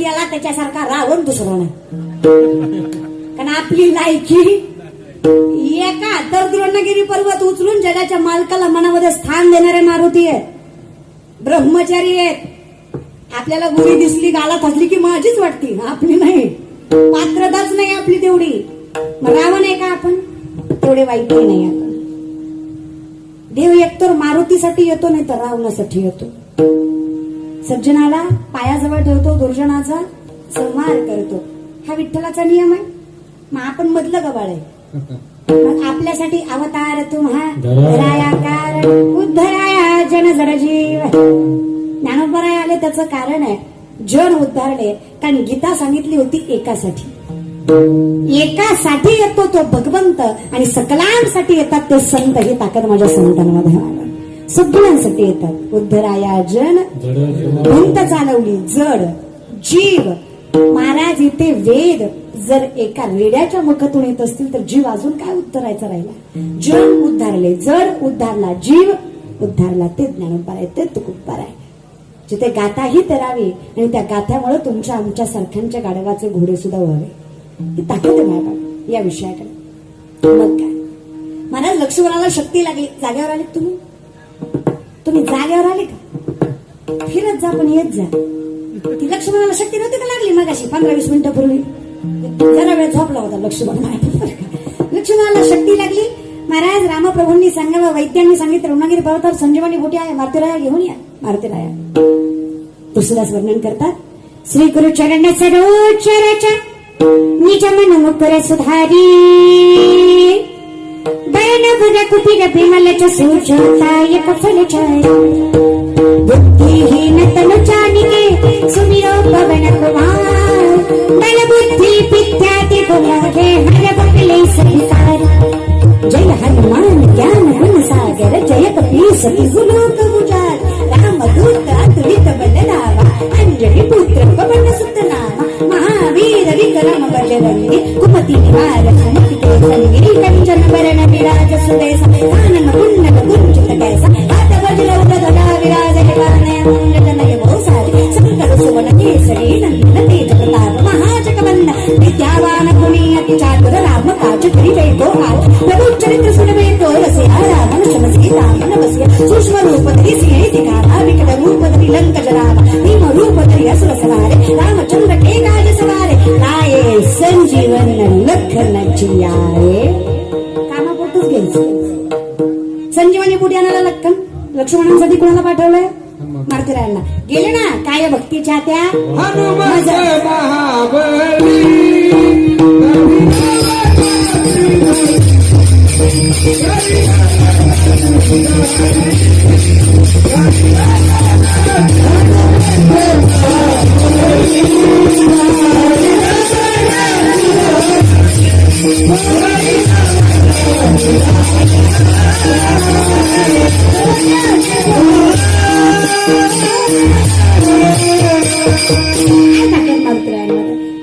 केला त्याच्यासारखा रावण दुसरा नाही. कारण आपली लायकी एका तर द्रोणगिरी पर्वत उचलून जगाच्या मालकाला मनामध्ये स्थान देणारे मारुती आहेत, ब्रह्मचारी आहेत. आपल्याला गुरी दिसली गालात हसली की माझीच वाटती, आपली नाही. पात्रताच नाही आपली तेवढी. मग रावण आहे का आपण? तेवढे वाईटही नाही आपण. देव एकतर मारुतीसाठी येतो नाही तर रावणासाठी येतो. सज्जनाला पायाजवळ ठेवतो, दुर्जनाचा संहार करतो. हा विठ्ठलाचा नियम आहे. मग आपण मधलं गबाळ आहे. मग आपल्यासाठी अवतार तुम्हा धराया कारण उद्धराया जन जड जीव. ज्ञानोबराय आले त्याचं कारण आहे जन उद्धारणे. कारण गीता सांगितली होती एकासाठी. एकासाठी येतो तो भगवंत आणि सकलांसाठी येतात ते संत. ही ताकद माझ्या संतांमध्ये सगळ्यांसाठी येतात. उद्धराया जन भिंत चालवली जड जीव. महाराज इथे वेद जर एका रेड्याच्या मुखातून येत असतील तर जीव अजून काय उद्धरायचा राहिला. जन उद्धारले, जड उद्धारला, जीव उद्धारला. ते ज्ञानोबा आहे, ते तुकोबा आहे. जिथे गाथाही तरावी आणि त्या गाथ्यामुळे तुमच्या आमच्या सारख्यांच्या गाढवाचे घोडे सुद्धा व्हावे. ही ताकद आहे माझ्या या विषयाकडे. मग काय महाराज लक्ष्मणाला शक्ती लागली. जागेवर आले तुम्ही? तुम्ही जागेवर आले का? फिरत जा पण येत जा. ती लक्ष्मणाला शक्ती नव्हती का लागली मगाशी 15-20 मिनिटं पूर्वी? जरा वेळ झोपला होता लक्ष्मण. लक्ष्मणाला शक्ती लागली. महाराज रामप्रभूंनी सांगावं, वैद्यांनी सांगितलं रत्नागिरी पर्वतावर संजीवनी बोटी आहे, मारुतीराया घेऊन या. मारुतीराया तुळशीदास वर्णन करतात. श्री गुरु चरण सरोचराच्या निज मन मुकुर सुधारी बयन कुटीर विमल सूर्योताय कफल छाय बुद्धिहीन तनु जानिके सुमिरो पवन कुमार बल बुद्धि विद्याति गुणागे हर बकले संसार. जय हनुमान ज्ञान गुण सागर जय कपीस गुलोक गुजार रामदूत अतुलित बलरामा अंजनी पुत्र पवन सुत नामा महावीर विक्रम बजरंगी कुमति निवारक मुक्ते संगी कंचन वरण विराज सुदेश कानन कुंडल कुंचित कैसा हाथ वज्र गदा विराज निवारणे मुंडनय बहुसारी सकल सुवन केसरी नंदन तेज प्रताप महाजगवंदन विद्यावान गुणी अति चातुर राम काज करिबे को आल प्रभु चरित्र सुनबे को रसिया राम शम सीता मन बसिया सूक्ष्म रूप धरि सिंह दिखावा विकट रूप धरि लंक जरावा भीम रूप धरि असुर संहारे रामचंद्र के काज सवारे लाए संजीवन लखन जियाए. कामापुरतच घ्यायचं. संजीवनी बुटी आणायला लक्ष्मणांसाठी कोणाला पाठवलंय? मारुतीरायांना. गेले ना काय भक्तीच्या त्या हनुमंत महाबली.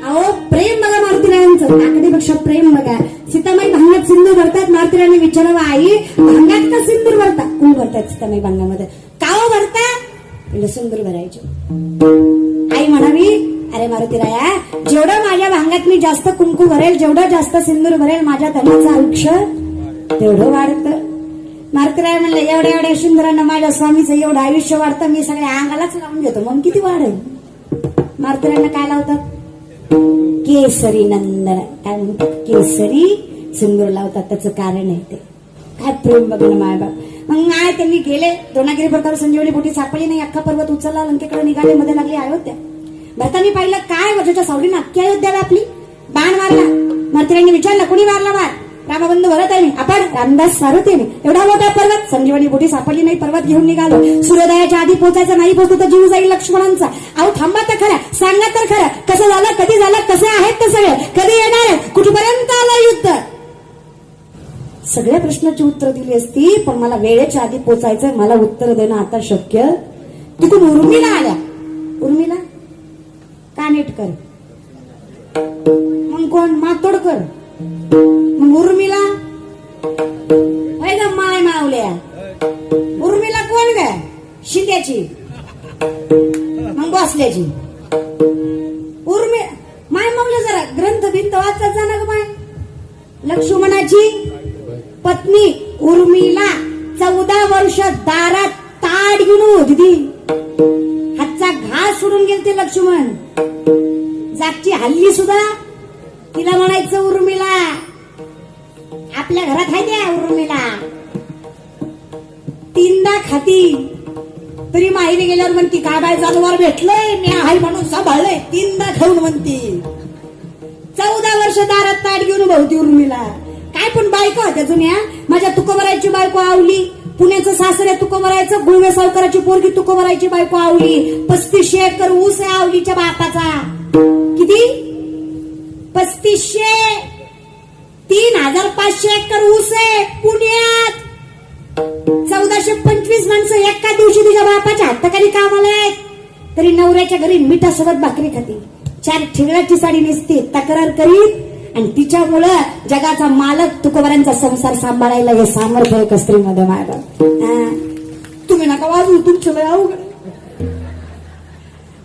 अहो प्रेम बघा मारुतीरायांचं. ताकदीपेक्षा प्रेम बघा. सीतामाई भांगात सिंदूर भरतात. मारुतीरायांनी विचारावं, आई भांगात का सिंदूर भरतात? कोण भरतात सीतामाई भांगामध्ये? का हो भरता? म्हणजे सिंदूर भरायचे. आई म्हणावी, अरे मारुतीराया जेवढं माझ्या भांगात मी जास्त कुंकू भरेल, जेवढं जास्त सिंदूर भरेल, माझ्या धनाचं आयुष्य तेवढं वाढतं. मारुतीराय म्हणलं, एवढ्या एवढ्या सुंदरांना माझ्या स्वामीचं एवढं आयुष्य वाढतं, मी सगळ्या अंगालाच लावून घेतो, मग किती वाढेल? मारुतीरायांना काय लावतात? केसरी नंदन. काय म्हणतात? केसरी सिंदूर लावतात. त्याचं कारण आहे ते. काय प्रेम बघणं माय बाप. मग आय त्यांनी गेले. द्रोणागिरी पर्वतावर संजीवनी बोटी सापडली नाही. अख्खा पर्वत उचलला, लंकेकडे निघाले. मध्ये लागली अयोध्या. भरतांनी पाहिलं काय वजाच्या सावलीनं अख्खी अयोध्या व्यापली. बाण मारला. मारुतीरायांनी विचारलं, कुणी मारला बाण? रामबंधू भरत आहे मी. आपण रामदास सारथी मी. एवढा मोठा पर्वत, संजीवनी बोटी सापडली नाही. पर्वत घेऊन निघालो. सूर्योदयाच्या आधी पोहोचायचं, नाही पोहोचतो तर जीव जाईल लक्ष्मणांचा. अहो थांबा तर खरं, सांगा तर खरं, कसं झालं, कधी झालं, कसे आहेत ते सगळे, कधी येणार, कुठपर्यंत आलं युद्ध? सगळ्या प्रश्नाची उत्तर दिली असती, पण मला वेळेच्या आधी पोचायचं, मला उत्तर देणं आता शक्य. तिकडून उर्मिला आल्या. उर्मिला कानेटकर, मग कोण? मातोडकर. मग उर्मिला माय मावल्या. उर्मिला कोण ग? शिंद्याची. मग बसल्याची. तवाच जाणार बाय. लक्ष्मणाची पत्नी उर्मिला 14 वर्ष दारात ताड घेऊन होती. हातचा घास सोडून गेले ते लक्ष्मण. जागची हल्ली सुद्धा तिला म्हणायचं उर्मिला. आपल्या घरात आहे त्या उर्मिला. 3दा खाती तरी माहेरी गेल्यावर म्हणती काय बाय जानवर भेटलंय मी आहे म्हणून सांभाळलंय. 3दा खाऊन म्हणती. 14 वर्ष दारात ताट घेऊन भावती उर्मिला. काय पण बायको होत्या जुन्या. माझ्या तुकोबरायची बायको आवली. पुण्याचं सासऱ्या तुकोबरायचं. गुळवे सावकाराची पोरगी तुकोबरायची बायको आवली. 3500 एकर ऊस आहे आवलीच्या बापाचा. किती? 3500. 3500 एकर ऊस आहे पुण्यात. 1425 माणसं एका दिवशी तुझ्या बापाच्या हाताखाली कामाला आहेत. तरी नवऱ्याच्या घरी मिठासोबत भाकरी खाती. 4 ठिगळाची साडी नेसते. तक्रार करीत आणि तिच्यामुळं जगाचा मालक तुकोबरांचा संसार सांभाळायला हे सामर्थ्य आहे स्त्रीमध्ये माझं. तुम्ही नका वाजू. तुमचं लय अवघड.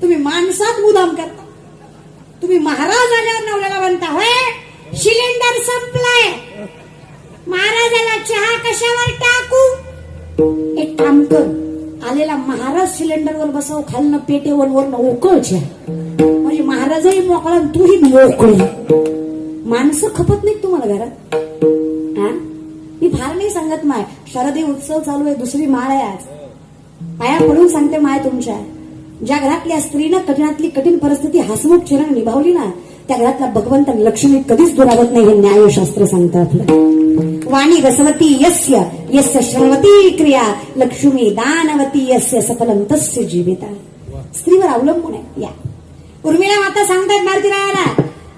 तुम्ही माणसात मुदाम करता. तुम्ही महाराज आल्यावर नवऱ्याला म्हणता होय सिलेंडर संपलाय. महाराजाला चहा कशावर टाकू. एक काम कर. आलेला महाराज सिलेंडरवर बसव. खालनं पेटेवर वरनं उकळच्या. म्हणजे महाराजही मोकळा तूही मोकळी. माणसं खपत नाहीत तुम्हाला घरात. मी फार नाही सांगत माय. शरदी उत्सव चालू आहे. 2री माळ आहे आज. पाया पडून सांगते माय तुमच्या. ज्या घरातल्या स्त्रीनं कठीणातली कठीण परिस्थिती हसमुख चेहऱ्याने निभावली ना त्या घरातला भगवंत लक्ष्मी कधीच दुरावत नाही हे न्यायशास्त्र सांगतं आपलं. वाणी रसवती यस्य यस्य श्रवती क्रिया लक्ष्मी दानवती यस्य सफलं तस्य जीविता. स्त्रीवर अवलंबून आहे. या उर्मिला माता सांगतात मारुतीरायाला.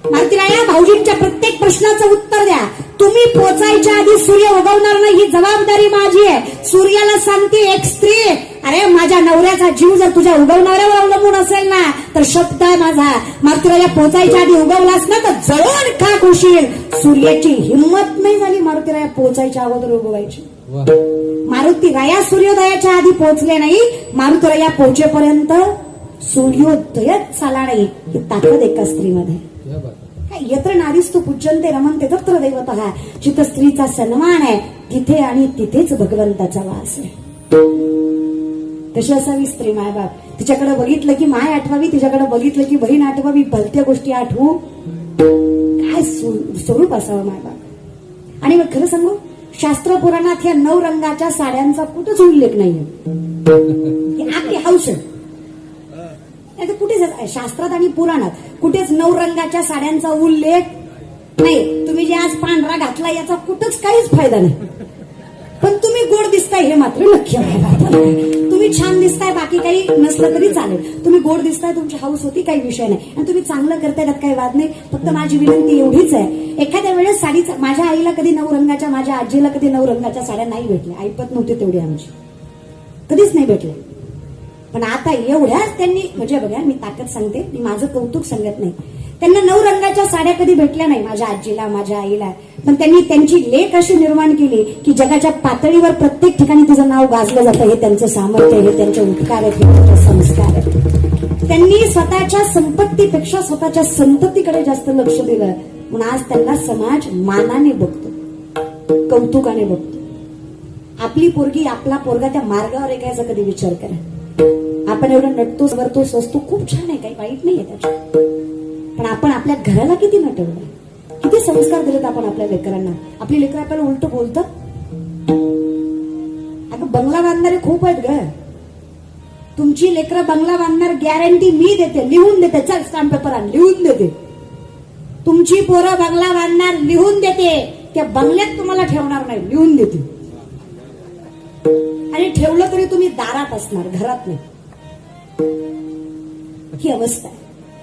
मारुतीराया भाऊजींच्या प्रत्येक प्रश्नाचं उत्तर द्या. तुम्ही पोचायच्या आधी सूर्य उगवणार नाही ही जबाबदारी माझी आहे. सूर्याला सांगते एक स्त्री अरे माझ्या नवऱ्याचा जीव जर तुझ्या उगवणाऱ्यावर अवलंबून असेल ना तर शब्द आहे माझा. मारुतीराया पोचायच्या आधी उगवलास ना तर जळून खाक होशील. सूर्याची हिंमत नाही झाली मारुतीराया पोचायच्या अगोदर उगवायची. मारुतीराया सूर्योदयाच्या आधी पोहोचले नाही. मारुतीराया पोहोचेपर्यंत सूर्योदयच झाला नाही. ही ताकद एका स्त्रीमध्ये. यत्र नारीस्तु पूज्यन्ते रमन्ते तत्र दैवतः. जिथं स्त्रीचा सन्मान आहे तिथे आणि तिथेच भगवंताचा वास आहे. तशी असावी स्त्री मायबाप. तिच्याकडे बघितलं की माय आठवावी. तिच्याकडे बघितलं की बहीण आठवावी. भलत्या गोष्टी आठवू. काय स्वरूप असावं मायबाप. आणि मग खरं सांगू शास्त्र पुराणात ह्या 9 रंगाच्या साड्यांचा कुठंच उल्लेख नाहीये. आपली हौस आहे. कुठेच शास्त्रात आणि पुराणात कुठेच 9 रंगाच्या साड्यांचा उल्लेख नाही. तुम्ही जे आज पांढरा घातला याचा कुठंच काहीच फायदा नाही. पण तुम्ही गोड दिसताय हे मात्र नक्की आहे. तुम्ही छान दिसताय बाकी काही नसलं तरी चालेल. तुम्ही गोड दिसताय तुमची हौस होती काही विषय नाही. आणि तुम्ही चांगलं करताय त्यात काही वाद नाही. फक्त माझी विनंती एवढीच आहे एखाद्या वेळेस साडीचा माझ्या आईला कधी 9 रंगाच्या माझ्या आजीला कधी 9 रंगाच्या साड्या नाही भेटल्या. ऐपत नव्हती तेवढी आमची. कधीच नाही भेटल्या. पण आता एवढ्याच त्यांनी म्हणजे बघा मी ताकद सांगते. मी माझं कौतुक सांगत नाही. त्यांना 9 रंगाच्या साड्या कधी भेटल्या नाही माझ्या आजीला माझ्या आईला. पण त्यांनी त्यांची लेख अशी निर्माण केली की जगाच्या पातळीवर प्रत्येक ठिकाणी तिचं नाव गाजलं जातं. हे त्यांचं सामर्थ्य. हे त्यांचे उपकार आहेत. हे त्यांचे संस्कार आहेत. त्यांनी स्वतःच्या संपत्तीपेक्षा स्वतःच्या संततीकडे जास्त लक्ष दिलं. म्हणून आज त्यांना समाज मानाने बघतो. कौतुकाने बघतो. आपली पोरगी आपला पोरगा त्या मार्गावर आहे याचा कधी विचार करा. आपण एवढं नटतोस वरतोस असतो खूप छान आहे. काही वाईट नाहीये त्याच्यात. पण आपण आपल्या घराला किती नटवलं. किती संस्कार दिलेत आपण आपल्या लेकरांना. आपली लेकरं आपल्याला उलट बोलतात. आता बंगला बांधणारे खूप आहेत ग. तुमची लेकरं बंगला बांधणार गॅरंटी मी देते. लिहून देते. चल स्टॅम्प पेपर आण लिहून देते. तुमची पोरं बंगला बांधणार लिहून देते. त्या बंगल्यात तुम्हाला ठेवणार नाही लिहून देते. आणि ठेवलं तरी तुम्ही दारात असणार घरात नाही. ही अवस्था आहे.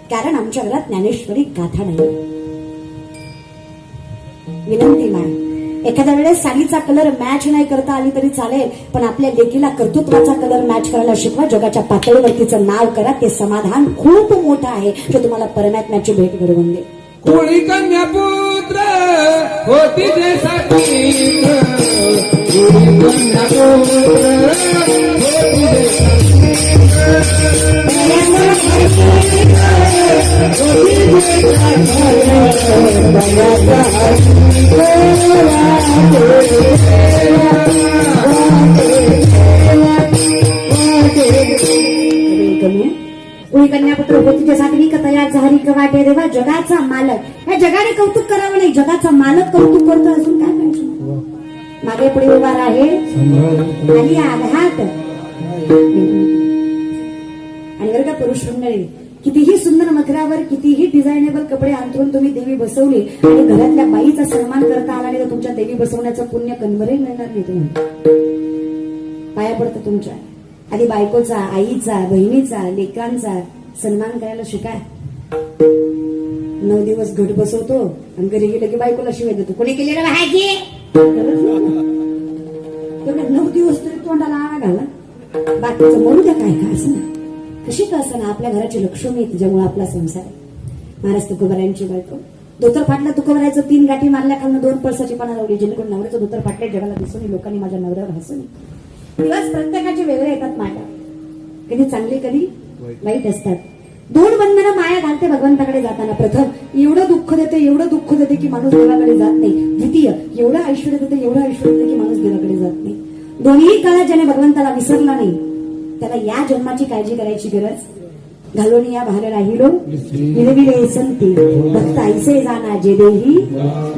कारण आमच्या घरात ज्ञानेश्वरी गाथा नाही. विनंती नाही. एखाद्या वेळेस साडीचा कलर मॅच नाही करता आली तरी चालेल. पण आपल्या लेकीला कर्तृत्वाचा कलर मॅच करायला शिकवा. जगाच्या पातळीवर तिचं नाव करा. ते समाधान खूप मोठं आहे जे तुम्हाला परमात्म्याची भेट घडवून दे. कोणी कन्या पुत्र होती देसाठी. Thank you. उई कन्यापुत्र होतीच्या सातवी तयार झाली वाटे देवा जगाचा मालक. या जगाने कौतुक करावं नाही, जगाचा मालक कौतुक करतो. अजून काय पाहिजे? मागे पुढे उभा आहे आणि आघात. आणि बरं का पुरुष मंडळी, कितीही सुंदर मथुरावर कितीही डिझायनेबल कपडे अंतरून तुम्ही देवी बसवली आणि घरातल्या बाईचा सन्मान करता आला नाही तर तुमच्या देवी बसवण्याचं पुण्य कन्वरही मिळणार नाही. तुम्हाला पाया पडतं तुमच्या. आधी बायकोचा, आईचा, बहिणीचा, लेकरांचा सन्मान करायला शिका. 9 दिवस घट बसवतो आणि घरी गेलं की बायकोला शिवाय देतो. कोणी केलेलं भाजी? 9 दिवस तरी तोंडाला आळा घाला. बाकीचं म्हणू द्या काय का असं ना. कशी का असं ना आपल्या घराची लक्ष्मी तिच्यामुळे आपला संसार आहे. महाराज तुकोबारायांची बायको धोतर फाटलं. तुकोबारायचं 3 गाठी मारल्या खालनं 2 पळसाची पानं लावली जेणेकरून नवऱ्याचं धोतर फाटले जगाला दिसून नये. लोकांनी माझ्या नवऱ्यावर हसू नये. दिवस प्रत्येकाचे वेगळे येतात. माझ्या कधी चांगले कधी वाईट असतात. 2 बंधनं माया घालते भगवंताकडे जाताना. प्रथम एवढं दुःख देते की माणूस देवाकडे जात नाही. द्वितीय एवढं ऐश्वर्य देते की माणूस देवाकडे जात नाही. दोन्ही काळात ज्याने भगवंताला विसरला नाही त्याला या जन्माची काळजी करायची गरज घालून या बाहेर राहिलो विलविले संती भक्त ऐसे जाना जे देही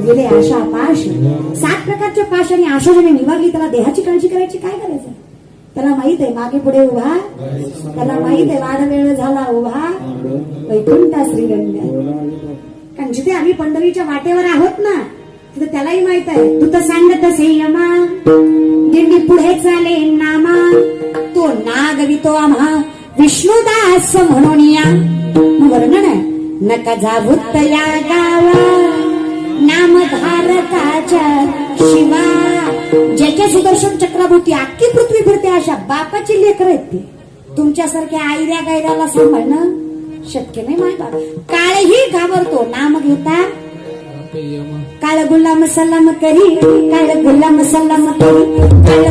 गेले आशा पाश. 7 प्रकारचे पाश आणि आशा ज्याने निवारली त्याला देहाची काळजी करायची काय करायचं? त्याला माहित आहे मागे पुढे उभा, त्याला माहित आहे वाढ वेळ झाला उभा वैकुंठा श्रीरंगा. कारण जिथे आम्ही पंढरीच्या वाटेवर आहोत ना तिथे त्यालाही माहित आहे. तू तर सांगत संयमा दिंडी पुढे चाले नामा तो नागवितो आम्हा विष्णुदास म्हणून या. वर्णन आहे नका जाभूत या गावा नामधारकाच्या शिवा. ज्याच्या सुदर्शन चक्राभोवती अख्खी पृथ्वी फिरते अशा बापाची लेकर आहेत ती. तुमच्यासारख्या आयऱ्या गायऱ्याला सांभाळणं शक्य नाही. माय बाप काळही घाबरतो नाम घेता. काळ गुलाम सलाम करी, काळ गुलाम सलाम करी, काळ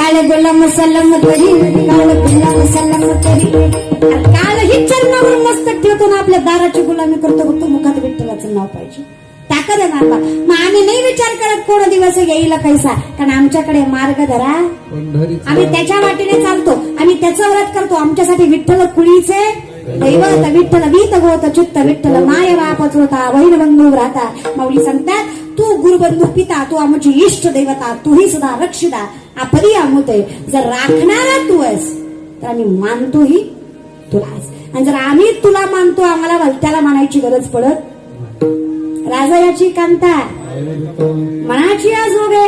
काळ गुलाम सलाम करी, काळ गुलाम सलाम करी. काळ ही चरणावर मस्तक ठेवतो ना आपल्या दाराची गुलामी करतो. फक्त मुखात विठ्ठलाचं नाव पाहिजे. ताकद आहे मारवा. मग आम्ही नाही विचार करत कोण दिवस येईल कैसा. कारण आमच्याकडे मार्ग धरा. आम्ही त्याच्या वाटेने चालतो. आम्ही त्याचं व्रत करतो. आमच्यासाठी विठ्ठल कुळीचे दैवत विठ्ठल वीत गोत चित्त विठ्ठल माय बापच होता वैर बंधू राहता. माऊली सांगतात तू गुरुबंधू पिता, तू आमची इष्ट देवता, तूही सदा रक्षिता आपली आमोते. जर राखणारा तू आहेस तर आम्ही मानतोही तुलाच. आणि जर आम्ही तुला मानतो आम्हाला भलत्याला मानायची गरज पडत. राजायाची कांता मनाची आजोगे.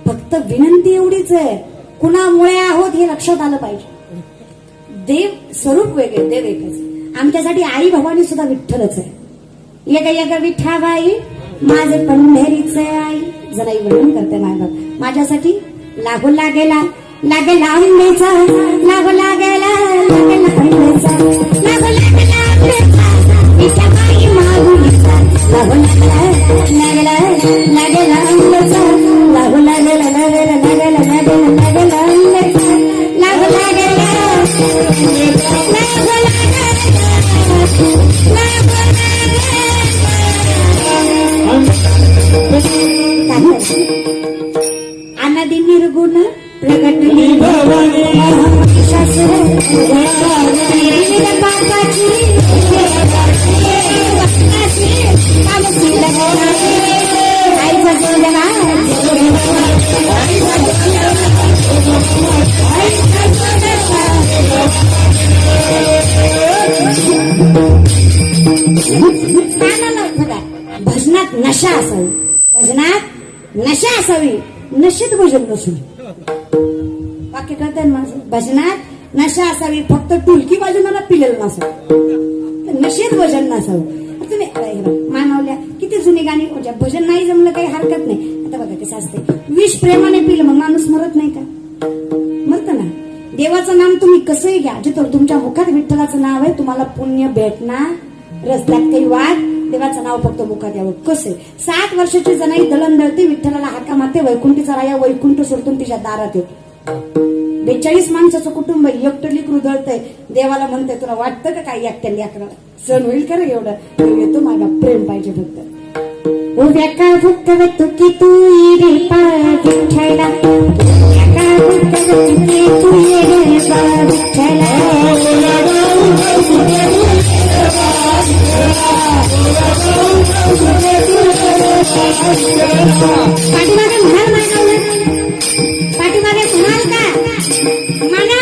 फक्त विनंती एवढीच आहे कुणामुळे आहोत हे लक्षात आलं पाहिजे. देव स्वरूप वेगळे, देव एकच. आमच्यासाठी आई भवानी सुद्धा विठ्ठलच आहे. यग विठाबाई माझे पंढरीचे आई. जरा वर्णन करते मायबाप माझ्यासाठी लागू लागेला लागेला आंबेचा, लागू लागेला लागेला आंबेचा, लागू लागेला आंबेचा विठाबाई मागुलीचा. लागू लागेला लागेला आंबेचा, लागू लागेला लागेला लागेला लागेला लागेला आंबेचा, लागू लागेला अनादि निर्गुण प्रगटली भवानी भजनात नशा असावी, भजनात नशा असावी. नशेत भजन नसून वाक्य करतात माणसं. भजनात नशा असावी. फक्त टुलकी बाजूला पिलेलं नसावं. नशेत भजन नसावं. तुम्ही मानवल्या म्हणजे भजन नाही जमलं काही हरकत नाही. आता बघा कसं असते, विष प्रेमाने पिलं मग माणूस मरत नाही का? मरत ना. देवाचं नाम तुम्ही कसंही घ्या, जिथं तुमच्या मुखात विठ्ठलाचं नाव आहे तुम्हाला पुण्य भेटणार. रस्त्यात काही वाद, देवाचं नाव फक्त मुखात यावं. कसं 7 वर्षाची जनाई दळण दळते, विठ्ठलाला हाका मारते, वैकुंठीचा राया वैकुंठ सोडून तिच्या दारात येतो. 42 माणसाचं कुटुंब एकटं लेकरू दळतंय, देवाला म्हणतंय तुला वाटतं का काही एकट्या लेकराला सण होईल का रे एवढं? येतो माझा प्रेम पाहिजे फक्त. उभ्या का भुक्कव तुकी तू रे विठ्ठला, उभ्या का भुक्कव तुकी तू रे विठ्ठला. पाठीमागे म्हणाल मानवलं, पाठीमागे म्हणाल का म्हणा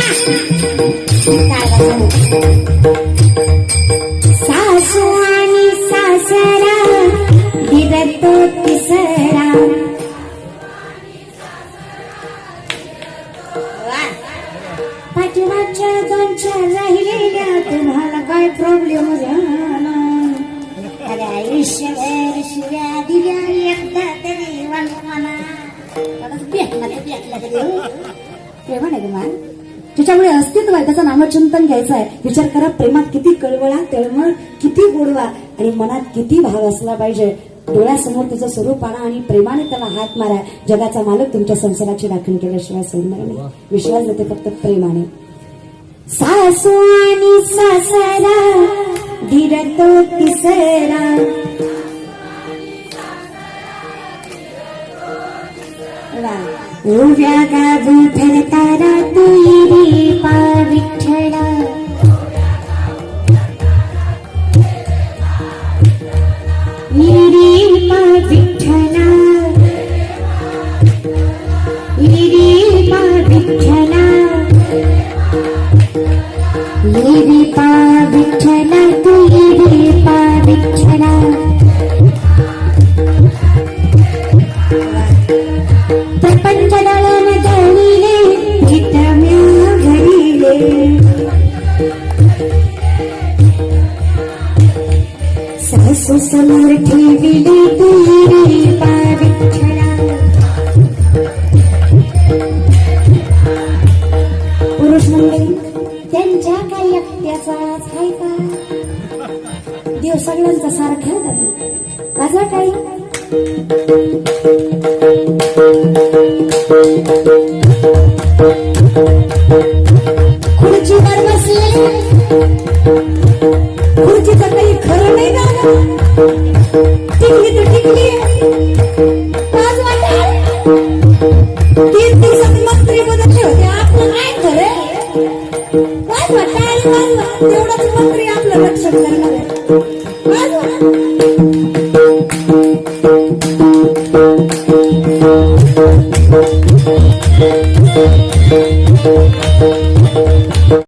सासू आणि सासरा दिरतो तिसरा. पाठीमागच्या 2-4 राहिलेल्या तुम्हाला काय प्रॉब्लेम झाला? अरे आयुष्यभर शिव्या दिल्या एकदा तरी मला प्रेमान आहे मान, तिच्यामुळे अस्तित्व आहे, त्याचं नामचिंतन घ्यायचं आहे. विचार करा, प्रेमात किती कळवळा, तळमळ, किती गोडवा आणि मनात किती भाव असला पाहिजे. डोळ्यासमोर तिचं स्वरूप आणा आणि प्रेमाने त्याला हात मारा. जगाचा मालक तुमच्या संसाराची राखण केल्याशिवाय सोडणार नाही. विश्वास देते फक्त प्रेमाने. सासू आणि सासरा धीरतो तिसरा. उभ्या गावी फिरताना तू रे पा विठ्ठला. रे पा विठ्ठला, रे पा विठ्ठला, रे पा विठ्ठला, तू रे पा विठ्ठला. प्रपंच दळण दळिले विठ्ठम्या घडिले. सासू समोर ठेविले तू रे पा विठ्ठला. पुरुष मंडळी त्यांच्या काही एकट्याचाच आहे का? देव सगळ्यांचा सारखा माझा काही. खुर्चीवर बसले, खुर्चीचं काही खरं नाही झालं. टिकली तर टिकली, आज वाटाल 3 दिवसात मंत्री बदलले होते. आपलं काय खरं आज वाटाल, तेवढाच मंत्री आपलं रक्षण करणार आहे. आज